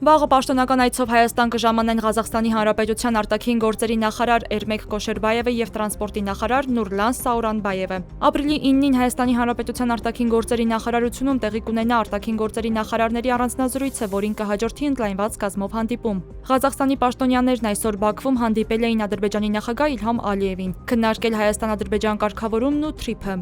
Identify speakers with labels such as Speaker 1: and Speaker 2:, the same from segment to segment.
Speaker 1: Վաղը պաշտոնական այցով Հայաստան կժամանեն Ղազախստանի Հանրապետության արտաքին գործերի նախարար Էրմեկ Կոշերբաևը եւ տրանսպորտի նախարար Նուրլան Սաուրանբաևը։ Ապրիլի 9-ին Հայաստանի Հանրապետության արտաքին գործերի նախարարությունում տեղի կունենա արտաքին գործերի նախարարների առանձնազրույցը, որին կհաջորդի ընդլայնված կազմով հանդիպում։ Ղազախստանի պաշտոնյաներն այսօր Բաքվում հանդիպել էին Ադրբեջանի նախագահ Իլհամ Ալիևին, քննարկել Հայաստան-Ադրբեջան կարգավորումն ու թրիփը։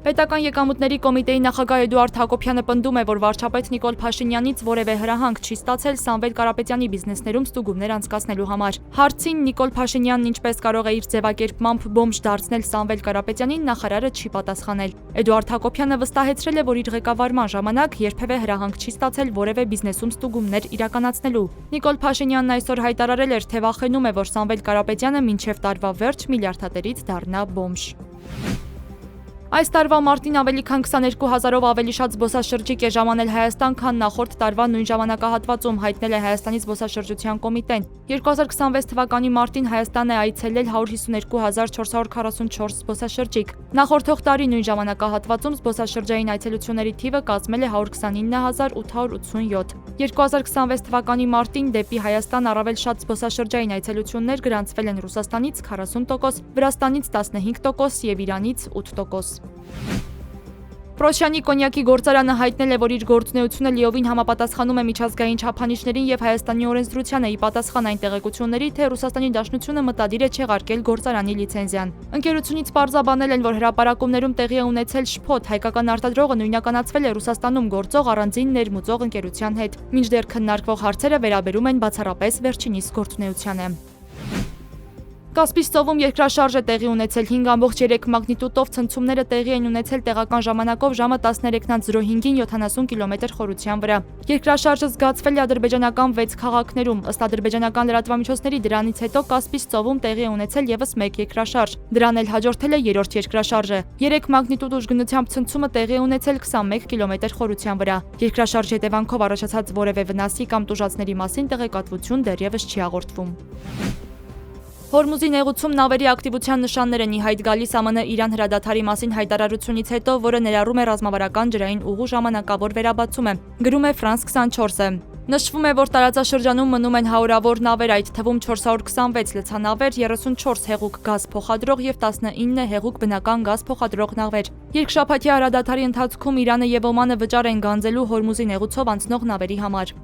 Speaker 1: Պետական եկամուտների կոմիտեի նախագահ Էդուարդ Հակոբյանը պնդում է, որ վարչապետ Նիկոլ Փաշինյանից որևէ հրահանգ չի ստացել Սամվել Կարապետյանի բիզնեսներում ստուգումներ անցկացնելու համար։ Հարցին Նիկոլ Փաշինյանն ինչպես կարող է իր ձևակերպմամբ բոմժ դարձնել Սամվել Կարապետյանին, նախարարը չի պատասխանել։ Էդուարդ Հակոբյանը վստահեցրել է, որ իր ղեկավարման ժամանակ երբևէ հրահանգ չի ստացել որևէ բիզնեսում ստուգումներ իրականացնելու։ Նիկոլ Փաշինյանն այսօր հայտարարել էր, թե վախենում է, որ Սամվել Կարապետյանը մինչև տարվա վերջ միլիարդատերից դառնա բոմժ։ Այս տարվա մարտին ավելի քան 22,000-ով ավելի շատ զբոսաշրջիկ է ժամանել Հայաստան, քան նախորդ տարվա նույն ժամանակահատվածում, հայտնել է Հայաստանի զբոսաշրջության կոմիտեն։ 2026 թվականի մարտին Հայաստան է այցելել 152,444 զբոսաշրջիկ։ Նախորդող տարի նույն ժամանակահատվածում զբոսաշրջային այցելությունների թիվը կազմել է 129,887։ 2026 թվականի մարտին դեպի Հայաստան առավել շատ զբոսաշրջային այցելություններ գրանցվել են Ռուսաստանից 40%, Վրաստանից 15% եւ Իրանից 8%։ Պրոշյանի կոնյակի գործարանը հայտնել է, որ իր գործունեությունը լիովին համապատասխանում է միջազգային չափանիշներին եւ Հայաստանի օրենսդրությանը, ի պատասխան այն տեղեկությունների, թե Ռուսաստանի Դաշնությունը մտադիր է չեղարկել գործարանի լիցենզիան։ Ընկերությունից պարզաբանել են, որ հրապարակումներում տեղի է ունեցել շփոթ, հայկական արտադրողը նույնականացվել է Ռուսաստանում գործող առանձին ներմուծող ընկերության հետ, մինչդեռ քննարկվող հարցերը վերաբերում են բացառապես վերջինիս գործունեությանը։ Կասպից ծովում երկրաշարժ է տեղի ունեցել 5.3 մագնիտուդով ցնցումները տեղի են ունեցել տեղական ժամանակով ժամը 13:05-ին 70 կմ խորության վրա։ Երկրաշարժը զգացվել է ադրբեջանական 6 քաղաքներում։ Ըստ ադրբեջանական լրատվամիջոցների դրանից հետո Կասպից ծովում տեղի է ունեցել եւս մեկ երկրաշարժ։ Դրան էլ հաջորդել է երրորդ երկրաշարժը։ 3 մագնիտուդ ուժգնությամբ ցնցումը տեղի է ունեցել 21 կմ խորության վրա։ Երկրաշարժի հետևանքով առաջացած որևէ վնասի կամ տուժածների մասին տեղեկատվություն դեռևս չի հաղորդվում։ Հորմուզի նեղուցում նավերի ակտիվության նշաններ են ի հայտ գալիս ԱՄՆ Իրան հրադադարի մասին հայտարարությունից հետո, որը ներառում է ռազմավարական ջրային ուղու ժամանակավոր վերաբացումը, գրում է France 24-ը։ Նշվում է, որ տարածաշրջանում մնում են հարյուրավոր նավեր, այդ թվում 426 լցանավեր, 34 հեղուկ գազ փոխադրող եւ 19 հեղուկ բնական գազ փոխադրող նավեր։ Երկշաբաթյա հրադադարի ընթացքում Իրանը եւ Օմանը վճար են գանձելու Հորմուզի նեղուցով անցնող նավերի համար։